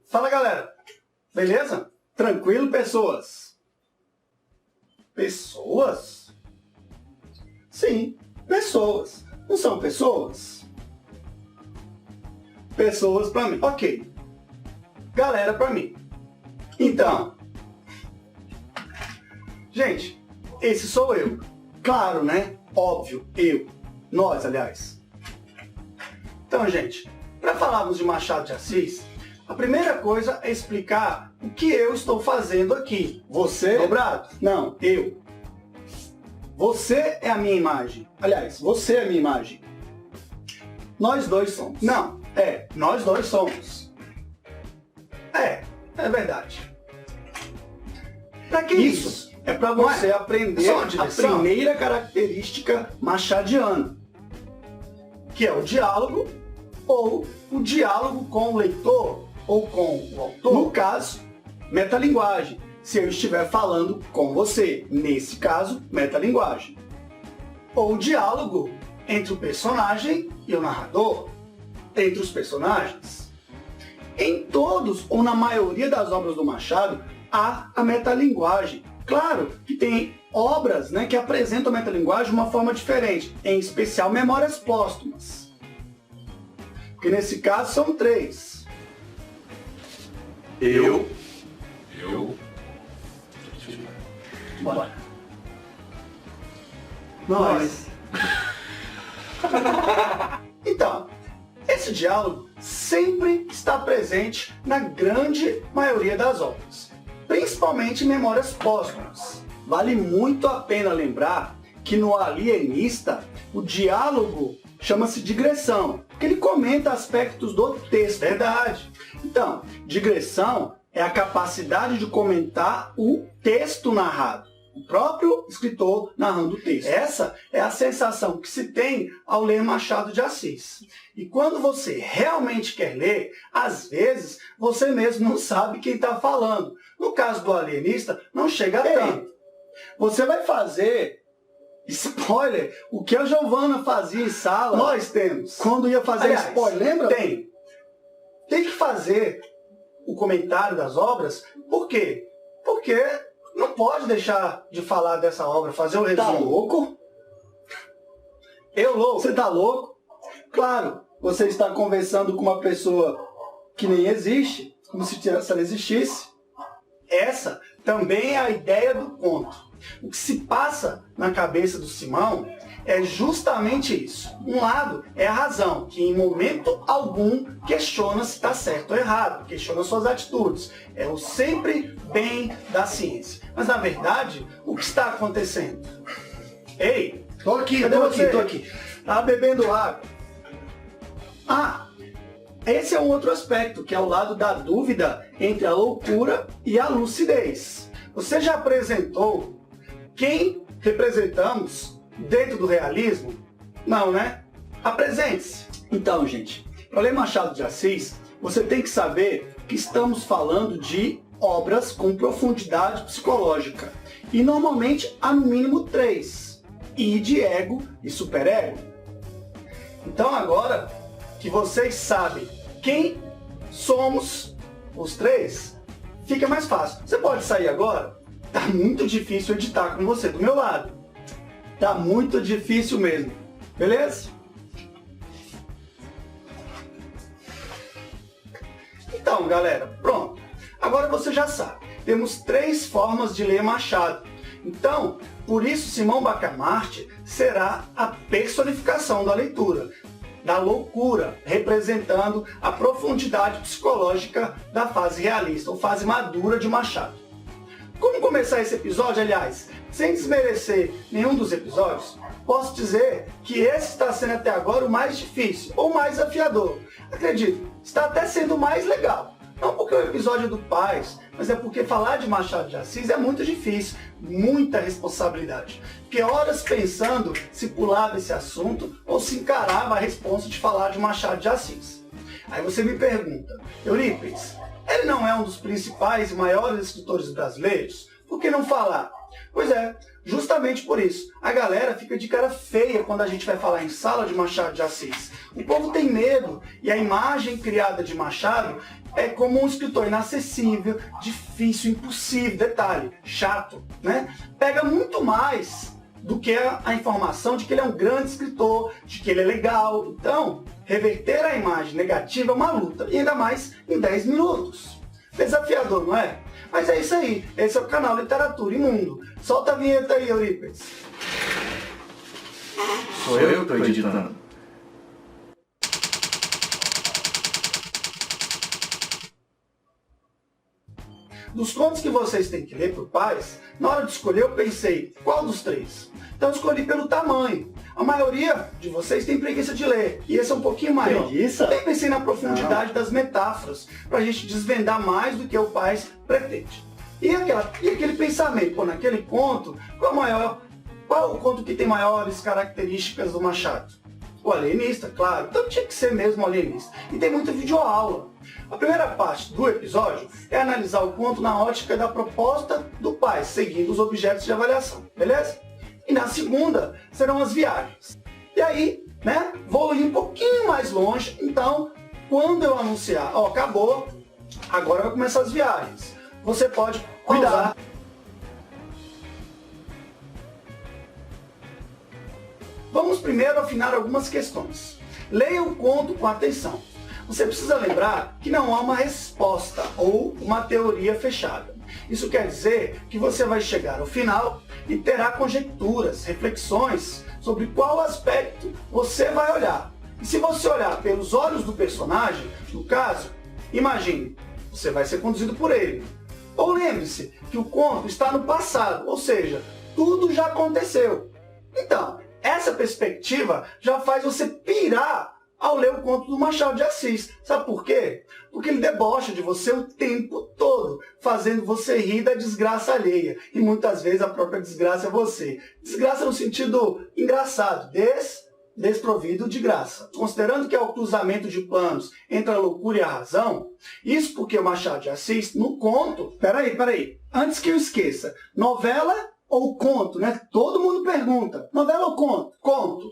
Fala, galera. Beleza? Tranquilo, pessoas? Pessoas? Sim, pessoas. Não são pessoas? Pessoas pra mim. Ok. Galera pra mim. Então, gente, esse sou eu. Claro, né? Óbvio, eu. Nós, aliás. Então, gente, para falarmos de Machado de Assis, a primeira coisa é explicar o que eu estou fazendo aqui. Você? Dobrado? Não, eu. Você é a minha imagem. Aliás, você é a minha imagem. Nós dois somos. Não, nós dois somos. É verdade. Para que isso? É para você aprender a primeira característica machadiana, que é o diálogo, ou o diálogo com o leitor, ou com o autor. No caso, metalinguagem, se eu estiver falando com você. Nesse caso, metalinguagem. Ou o diálogo entre o personagem e o narrador, entre os personagens. Em todos, ou na maioria das obras do Machado, há a metalinguagem. Claro que tem obras, né, que apresentam a metalinguagem de uma forma diferente, em especial Memórias Póstumas. Porque nesse caso são 3. Eu. Bora. Nós. Então, esse diálogo sempre está presente na grande maioria das obras, principalmente em Memórias Póstumas. Vale muito a pena lembrar que no Alienista o diálogo chama-se digressão, porque ele comenta aspectos do texto. Verdade. Então, digressão é a capacidade de comentar o texto narrado, o próprio escritor narrando o texto. Essa é a sensação que se tem ao ler Machado de Assis. E quando você realmente quer ler, às vezes você mesmo não sabe quem está falando. No caso do Alienista, não chega a tanto. Você vai fazer spoiler, o que a Giovana fazia em sala. Nós temos. Quando ia fazer spoiler, lembra? Tem que fazer o comentário das obras. Por quê? Porque não pode deixar de falar dessa obra, fazer o resumo. Tá louco? Eu louco? Você tá louco? Claro, você está conversando com uma pessoa que nem existe, como se ela existisse. Essa também é a ideia do conto. O que se passa na cabeça do Simão é justamente isso. Um lado é a razão, que em momento algum questiona se está certo ou errado, questiona suas atitudes. É o sempre bem da ciência. Mas na verdade, o que está acontecendo? Ei, tô aqui. Tá bebendo água. Esse é um outro aspecto, que é o lado da dúvida entre a loucura e a lucidez. Você já apresentou quem representamos dentro do realismo? Não, né? Apresente-se. Então, gente, para ler Machado de Assis, você tem que saber que estamos falando de obras com profundidade psicológica. E normalmente há no mínimo 3. Id, ego e superego. Então agora que vocês sabem quem somos os 3, fica mais fácil. Você pode sair agora? Tá muito difícil editar com você do meu lado. Tá muito difícil mesmo. Beleza? Então, galera, pronto. Agora você já sabe. Temos 3 formas de ler Machado. Então, por isso Simão Bacamarte será a personificação da leitura, da loucura, representando a profundidade psicológica da fase realista, ou fase madura de Machado. Como começar esse episódio, aliás, sem desmerecer nenhum dos episódios, posso dizer que esse está sendo até agora o mais difícil, ou mais desafiador. Acredito, está até sendo o mais legal. Não porque é o episódio do Paz, mas é porque falar de Machado de Assis é muito difícil, muita responsabilidade. Fiquei horas pensando se pulava esse assunto ou se encarava a responsa de falar de Machado de Assis. Aí você me pergunta, Eurípides, ele não é um dos principais e maiores escritores brasileiros? Por que não falar? Pois é, justamente por isso, a galera fica de cara feia quando a gente vai falar em Sala de Machado de Assis. O povo tem medo e a imagem criada de Machado é como um escritor inacessível, difícil, impossível, detalhe, chato, né? Pega muito mais do que a informação de que ele é um grande escritor, de que ele é legal. Então, reverter a imagem negativa é uma luta, e ainda mais em 10 minutos. Desafiador, não é? Mas é isso aí, esse é o canal Literatura e Mundo. Solta a vinheta aí, Eurípides. Sou eu que estou editando. Dos contos que vocês têm que ler para os pais, na hora de escolher eu pensei, qual dos 3? Então eu escolhi pelo tamanho. A maioria de vocês tem preguiça de ler, e esse é um pouquinho maior. Preguiça? Eu pensei na profundidade das metáforas, para a gente desvendar mais do que o pai pretende. E aquele pensamento, pô, naquele conto, qual o conto que tem maiores características do Machado? O alienista, claro. Então tinha que ser mesmo o alienista. E tem muita videoaula. A primeira parte do episódio é analisar o conto na ótica da proposta do pai, seguindo os objetos de avaliação, beleza? E na segunda serão as viagens. E aí, né, vou ir um pouquinho mais longe, então, quando eu anunciar, ó, acabou, agora vai começar as viagens. Você pode cuidar. Vamos primeiro afinar algumas questões. Leia o conto com atenção. Você precisa lembrar que não há uma resposta ou uma teoria fechada. Isso quer dizer que você vai chegar ao final e terá conjecturas, reflexões sobre qual aspecto você vai olhar. E se você olhar pelos olhos do personagem, no caso, imagine, você vai ser conduzido por ele. Ou lembre-se que o conto está no passado, ou seja, tudo já aconteceu. Então, essa perspectiva já faz você pirar ao ler o conto do Machado de Assis. Sabe por quê? Porque ele debocha de você o tempo todo, fazendo você rir da desgraça alheia. E muitas vezes a própria desgraça é você. Desgraça no sentido engraçado, desprovido de graça. Considerando que é o cruzamento de planos entre a loucura e a razão, isso porque o Machado de Assis, no conto... Peraí. Antes que eu esqueça, novela ou conto, né? Todo mundo pergunta. Novela ou conto? Conto.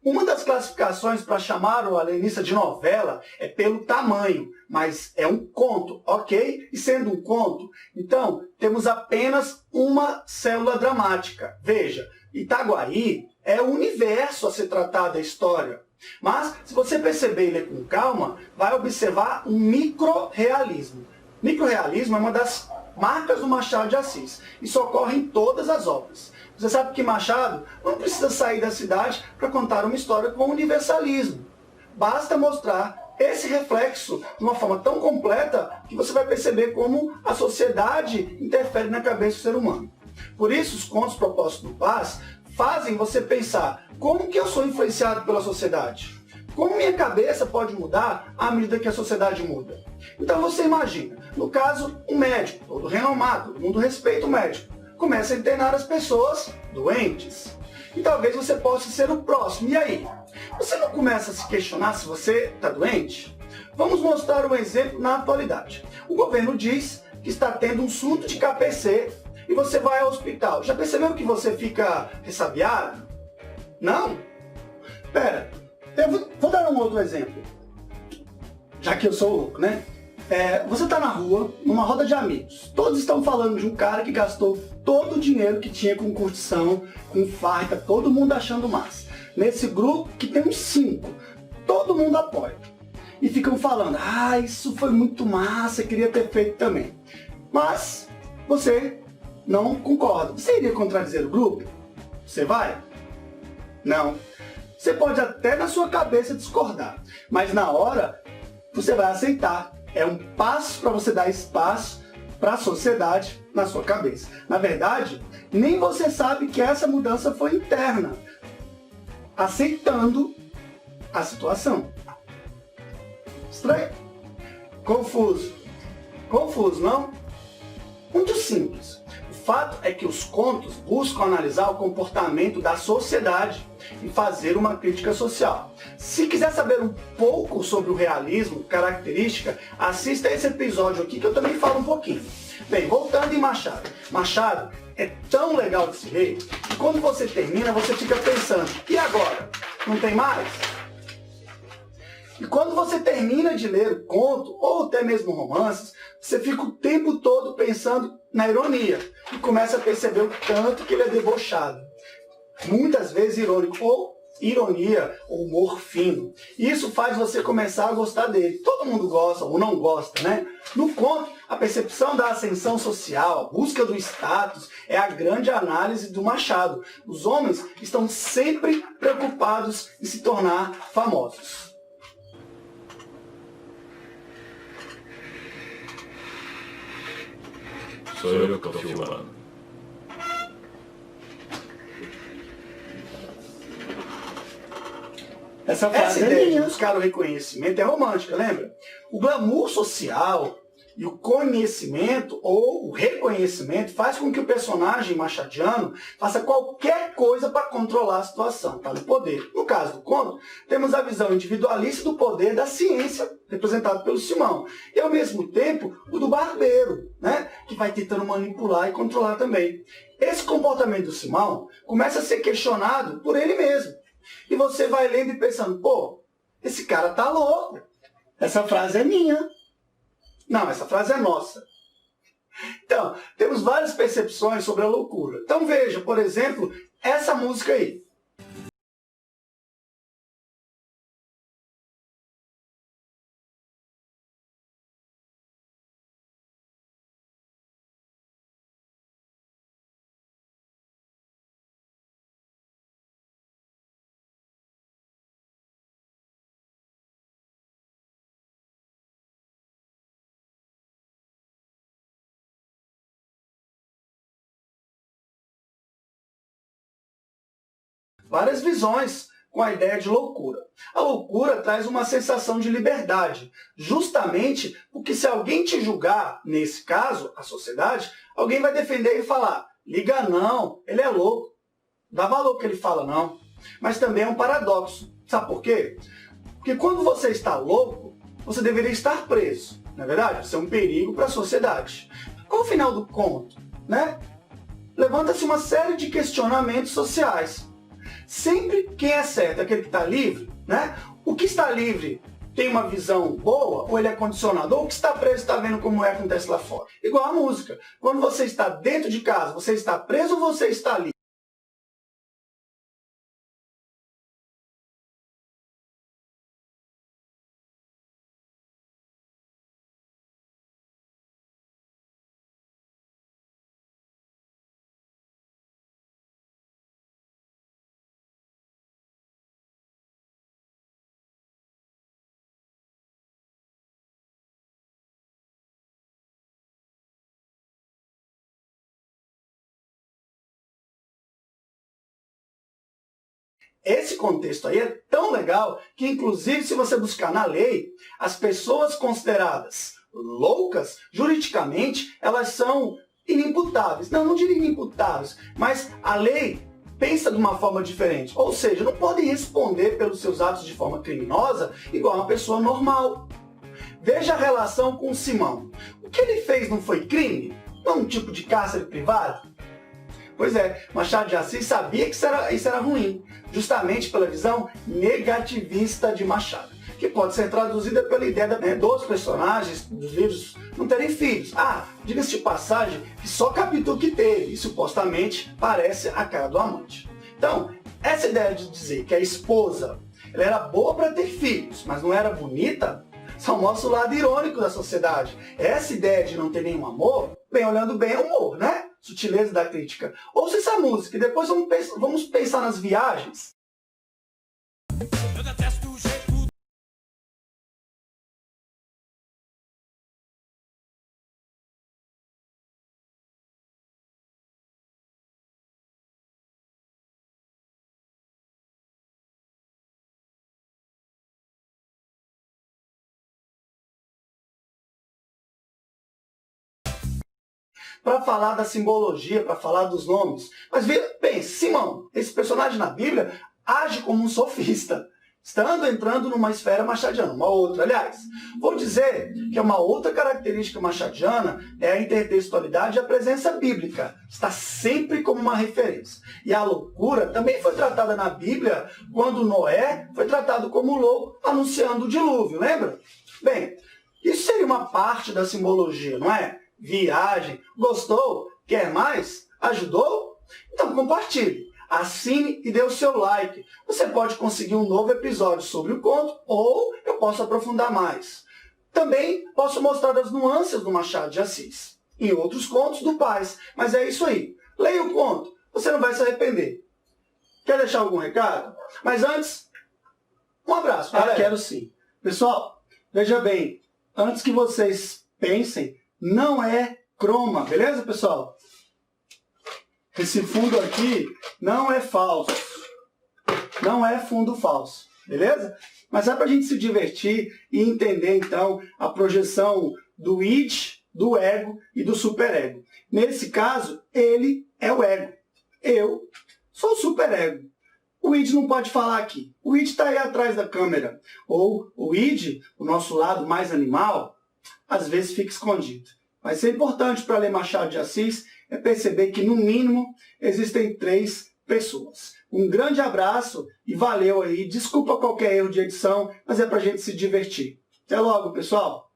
Uma das classificações para chamar o alienista de novela é pelo tamanho, mas é um conto, ok? E sendo um conto, então temos apenas uma célula dramática. Veja, Itaguaí é o universo a ser tratado da história. Mas, se você perceber e ler com calma, vai observar um micro-realismo. Micro-realismo é uma das marcas do Machado de Assis. Isso ocorre em todas as obras. Você sabe que Machado não precisa sair da cidade para contar uma história com universalismo. Basta mostrar esse reflexo de uma forma tão completa que você vai perceber como a sociedade interfere na cabeça do ser humano. Por isso, os contos propostos no Paz fazem você pensar como que eu sou influenciado pela sociedade? Como minha cabeça pode mudar à medida que a sociedade muda? Então você imagina, no caso, um médico, todo renomado, todo mundo respeita o médico, começa a internar as pessoas doentes. E talvez você possa ser o próximo. E aí? Você não começa a se questionar se você está doente? Vamos mostrar um exemplo na atualidade. O governo diz que está tendo um surto de KPC e você vai ao hospital. Já percebeu que você fica ressabiado? Não? Pera, eu vou dar um outro exemplo. Já que eu sou louco, né? Você está na rua, numa roda de amigos. Todos estão falando de um cara que gastou todo o dinheiro que tinha com curtição, com farta, todo mundo achando massa. Nesse grupo, que tem uns 5, todo mundo apoia. E ficam falando, isso foi muito massa, queria ter feito também. Mas você não concorda. Você iria contradizer o grupo? Você vai? Não. Você pode até na sua cabeça discordar, mas na hora você vai aceitar. É um passo para você dar espaço para a sociedade na sua cabeça. Na verdade, nem você sabe que essa mudança foi interna, aceitando a situação. Estranho? Confuso. Confuso, não? Muito simples. O fato é que os contos buscam analisar o comportamento da sociedade e fazer uma crítica social. Se quiser saber um pouco sobre o realismo, característica, assista esse episódio aqui que eu também falo um pouquinho. Bem, voltando em Machado. Machado é tão legal desse rei, que quando você termina, você fica pensando, e agora? Não tem mais? E quando você termina de ler o conto, ou até mesmo romances, você fica o tempo todo pensando na ironia, e começa a perceber o tanto que ele é debochado. Muitas vezes irônico, ou ironia, ou humor fino. Isso faz você começar a gostar dele. Todo mundo gosta ou não gosta, né? No conto, a percepção da ascensão social, a busca do status, é a grande análise do Machado. Os homens estão sempre preocupados em se tornar famosos. Sou eu que estou filmando. Essa ideia de buscar o reconhecimento é romântica, lembra? O glamour social e o conhecimento ou o reconhecimento faz com que o personagem machadiano faça qualquer coisa para controlar a situação, para o poder. No caso do conto, temos a visão individualista do poder da ciência, representado pelo Simão, e ao mesmo tempo o do barbeiro, né, que vai tentando manipular e controlar também. Esse comportamento do Simão começa a ser questionado por ele mesmo. E você vai lendo e pensando, pô, esse cara tá louco. Essa frase é minha. Não, essa frase é nossa. Então, temos várias percepções sobre a loucura. Então veja, por exemplo, essa música aí. Várias visões com a ideia de loucura. A loucura traz uma sensação de liberdade, justamente porque se alguém te julgar, nesse caso, a sociedade, alguém vai defender e falar, liga não, ele é louco. Dá valor que ele fala não. Mas também é um paradoxo. Sabe por quê? Porque quando você está louco, você deveria estar preso. Não é verdade? Isso é um perigo para a sociedade. Qual o final do conto? Né? Levanta-se uma série de questionamentos sociais. Sempre quem é certo é aquele que está livre, né? O que está livre tem uma visão boa ou ele é condicionado? Ou o que está preso está vendo como é que acontece lá fora? Igual a música. Quando você está dentro de casa, você está preso ou você está livre? Esse contexto aí é tão legal que, inclusive, se você buscar na lei, as pessoas consideradas loucas, juridicamente, elas são inimputáveis. Não diria inimputáveis, mas a lei pensa de uma forma diferente. Ou seja, não podem responder pelos seus atos de forma criminosa igual uma pessoa normal. Veja a relação com Simão. O que ele fez não foi crime? Não um tipo de cárcere privado? Pois é, Machado de Assis sabia que isso era ruim, justamente pela visão negativista de Machado, que pode ser traduzida pela ideia dos personagens dos livros não terem filhos. Diga-se de passagem que só captou que teve, e supostamente parece a cara do amante. Então, essa ideia de dizer que a esposa ela era boa para ter filhos, mas não era bonita, só mostra o lado irônico da sociedade. Essa ideia de não ter nenhum amor, bem olhando bem, é humor, né? Sutileza da crítica. Ouça essa música e depois vamos pensar nas viagens. Eu detesto o jeito. Para falar da simbologia, para falar dos nomes. Mas pense, Simão, esse personagem na Bíblia, age como um sofista. estando entrando numa esfera machadiana, uma outra, aliás. Vou dizer que uma outra característica machadiana é a intertextualidade e a presença bíblica. Está sempre como uma referência. E a loucura também foi tratada na Bíblia quando Noé foi tratado como louco, anunciando o dilúvio, lembra? Bem, isso seria uma parte da simbologia, não é? Viagem. Gostou? Quer mais? Ajudou? Então compartilhe. Assine e dê o seu like. Você pode conseguir um novo episódio sobre o conto ou eu posso aprofundar mais. Também posso mostrar as nuances do Machado de Assis em outros contos do Paz. Mas é isso aí. Leia o conto. Você não vai se arrepender. Quer deixar algum recado? Mas antes, um abraço. Quero sim. Pessoal, veja bem. Antes que vocês pensem, não é croma. Beleza, pessoal? Esse fundo aqui não é falso. Não é fundo falso. Beleza? Mas é para a gente se divertir e entender, então, a projeção do id, do ego e do superego. Nesse caso, ele é o ego. Eu sou o superego. O id não pode falar aqui. O id está aí atrás da câmera. Ou o id, o nosso lado mais animal, às vezes fica escondido. Mas é importante para ler Machado de Assis é perceber que, no mínimo, existem 3 pessoas. Um grande abraço e valeu aí. Desculpa qualquer erro de edição, mas é para a gente se divertir. Até logo, pessoal!